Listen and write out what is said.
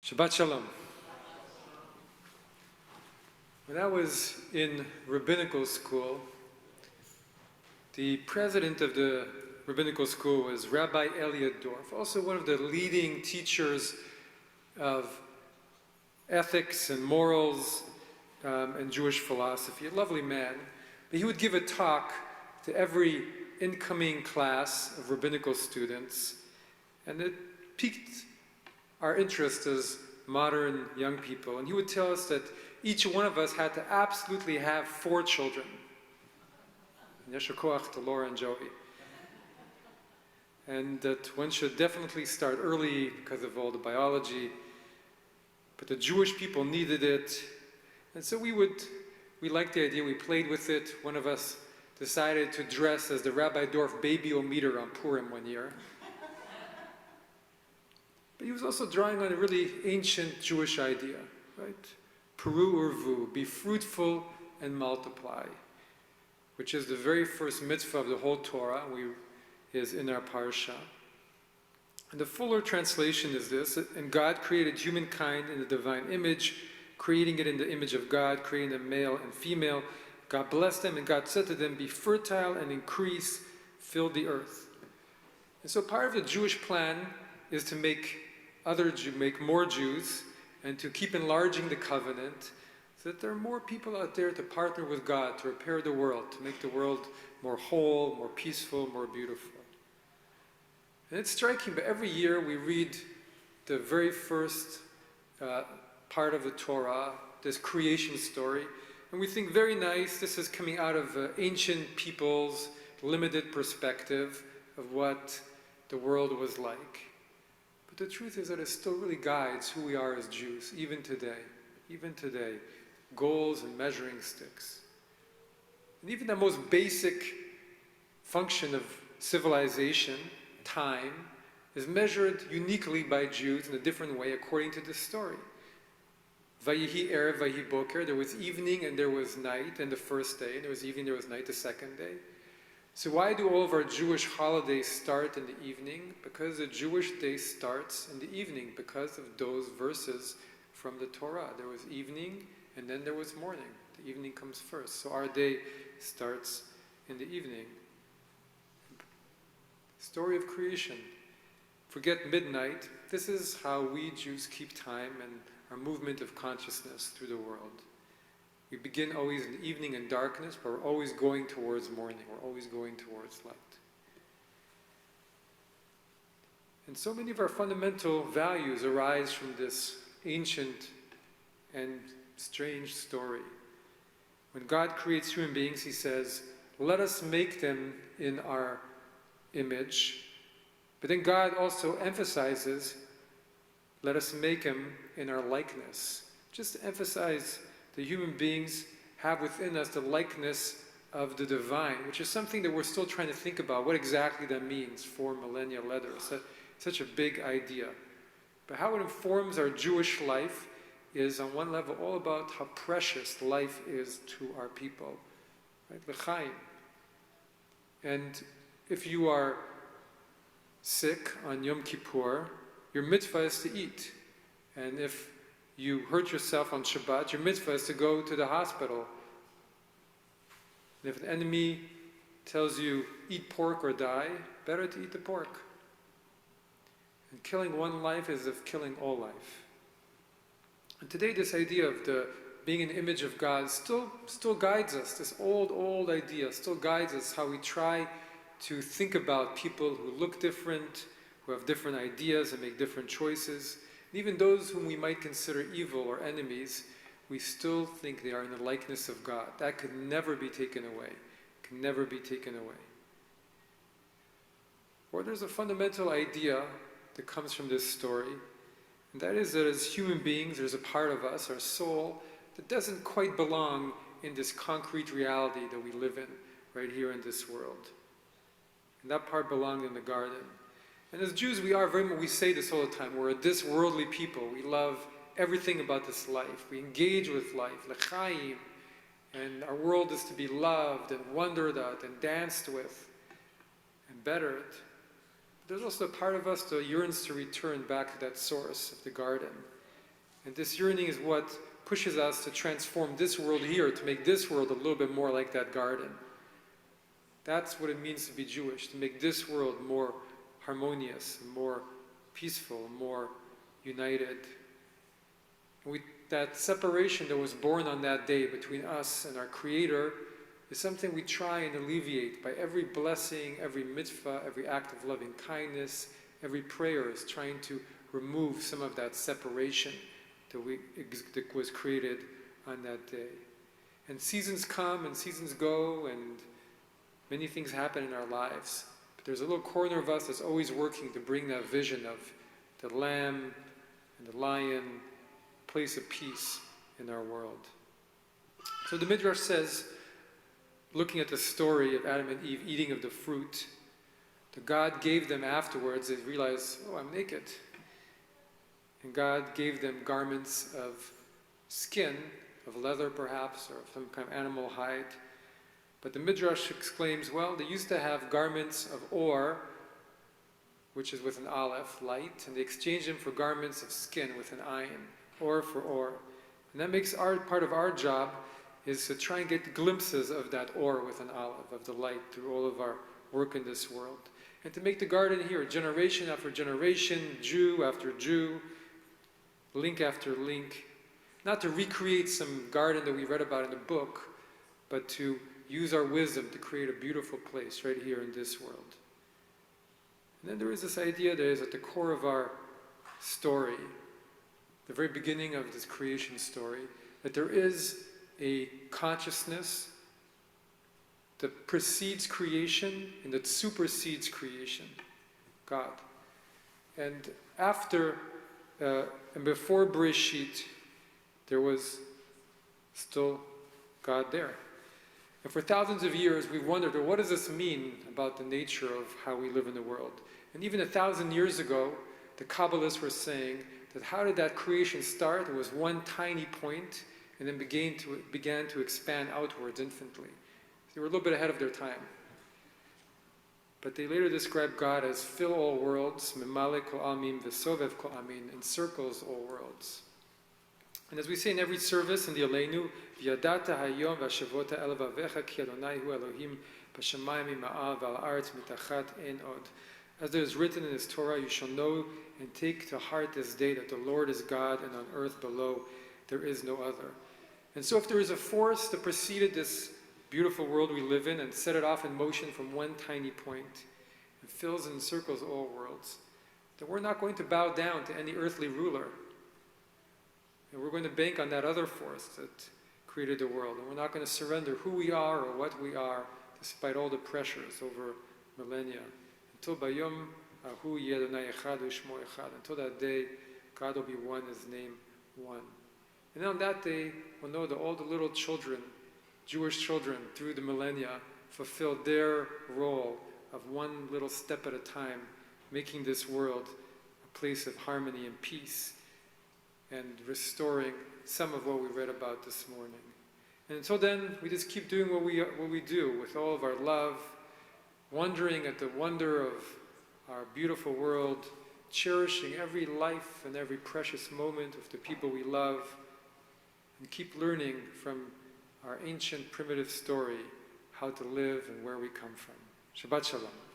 Shabbat Shalom. When I was in rabbinical school, the president of the rabbinical school was Rabbi Elliot Dorff, also one of the leading teachers of ethics and morals and Jewish philosophy, a lovely man. But he would give a talk to every incoming class of rabbinical students, and it piqued our interest as modern young people. And he would tell us that each one of us had to absolutely have 4 children. Yesher koach to Laura and Joey. And that one should definitely start early because of all the biology. But the Jewish people needed it. And so we liked the idea, we played with it. One of us decided to dress as the Rabbi Dorff baby Ometer on Purim one year. But he was also drawing on a really ancient Jewish idea, right? Peru urvu, be fruitful and multiply, which is the very first mitzvah of the whole Torah, is in our parsha. And the fuller translation is this: and God created humankind in the divine image, creating it in the image of God, creating them male and female. God blessed them, and God said to them, be fertile and increase, fill the earth. And so part of the Jewish plan is to make more Jews, and to keep enlarging the covenant, so that there are more people out there to partner with God, to repair the world, to make the world more whole, more peaceful, more beautiful. And it's striking, but every year we read the very first part of the Torah, this creation story, and we think, very nice, this is coming out of ancient people's limited perspective of what the world was like. The truth is that it still really guides who we are as Jews, even today, goals and measuring sticks. And even the most basic function of civilization, time, is measured uniquely by Jews in a different way according to this story. Vayihi erev, vayihi boker, there was evening and there was night in the first day, and there was evening, there was night the second day. So why do all of our Jewish holidays start in the evening? Because the Jewish day starts in the evening because of those verses from the Torah. There was evening and then there was morning. The evening comes first. So our day starts in the evening. Story of creation. Forget midnight. This is how we Jews keep time and our movement of consciousness through the world. We begin always in the evening in darkness, but we're always going towards morning. We're always going towards light. And so many of our fundamental values arise from this ancient and strange story. When God creates human beings, he says, let us make them in our image. But then God also emphasizes, let us make them in our likeness. Just to emphasize, the human beings have within us the likeness of the divine, which is something that we're still trying to think about, what exactly that means 4 millennia later. It's such a big idea. But how it informs our Jewish life is, on one level, all about how precious life is to our people. Right? L'chaim. And if you are sick on Yom Kippur, your mitzvah is to eat. And if you hurt yourself on Shabbat, your mitzvah is to go to the hospital. And if an enemy tells you, eat pork or die, better to eat the pork. And killing one life is of killing all life. And today this idea of being an image of God still guides us. This old idea still guides us, how we try to think about people who look different, who have different ideas and make different choices. And even those whom we might consider evil or enemies, we still think they are in the likeness of God. That could never be taken away. Can never be taken away. Or there's a fundamental idea that comes from this story, and that is that as human beings, there's a part of us, our soul, that doesn't quite belong in this concrete reality that we live in, right here in this world. And that part belonged in the garden. And as Jews, we say this all the time, we're a this-worldly people. We love everything about this life. We engage with life, l'chaim, and our world is to be loved and wondered at and danced with and bettered. There's also a part of us that yearns to return back to that source of the garden. And this yearning is what pushes us to transform this world here, to make this world a little bit more like that garden. That's what it means to be Jewish, to make this world more harmonious, more peaceful, more united. That separation that was born on that day between us and our Creator is something we try and alleviate by every blessing, every mitzvah, every act of loving kindness, every prayer is trying to remove some of that separation that was created on that day. And seasons come and seasons go, and many things happen in our lives. But there's a little corner of us that's always working to bring that vision of the lamb and the lion, place of peace in our world. So the Midrash says, looking at the story of Adam and Eve eating of the fruit, that God gave them afterwards, they realized, oh, I'm naked. And God gave them garments of skin, of leather perhaps, or some kind of animal hide. But the Midrash exclaims, well, they used to have garments of or, which is with an aleph, light, and they exchanged them for garments of skin with an ayin, or for or. And that makes part of our job is to try and get glimpses of that or with an aleph, of the light, through all of our work in this world. And to make the garden here, generation after generation, Jew after Jew, link after link, not to recreate some garden that we read about in the book, but to use our wisdom to create a beautiful place right here in this world. And then there is this idea that is at the core of our story, the very beginning of this creation story, that there is a consciousness that precedes creation and that supersedes creation, God. And after and before Bereshit, there was still God there. And for thousands of years, we've wondered, well, what does this mean about the nature of how we live in the world? And even 1,000 years ago, the Kabbalists were saying that how did that creation start? It was one tiny point, and then began to expand outwards infinitely. They were a little bit ahead of their time. But they later described God as fill all worlds, memale kol amim v'sovev kol amin, encircles all worlds. And as we say in every service in the Aleinu, v'yadata hayom v'ashavota el vavecha ki Adonai hu Elohim b'shamayim ma'al v'al aretz mitachat ein od. As there is written in His Torah, you shall know and take to heart this day that the Lord is God, and on earth below there is no other. And so if there is a force that preceded this beautiful world we live in and set it off in motion from one tiny point and fills and encircles all worlds, then we're not going to bow down to any earthly ruler. And we're going to bank on that other force that created the world. And we're not going to surrender who we are or what we are, despite all the pressures over millennia. Until Bayom Ahu Yedonai Echad U'Shmo Echad. Until that day, God will be one, His name one. And on that day, we'll know that all the little children, Jewish children, through the millennia, fulfilled their role of one little step at a time, making this world a place of harmony and peace, and restoring some of what we read about this morning. And until then, we just keep doing what we do with all of our love, wondering at the wonder of our beautiful world, cherishing every life and every precious moment of the people we love, and keep learning from our ancient primitive story how to live and where we come from. Shabbat Shalom.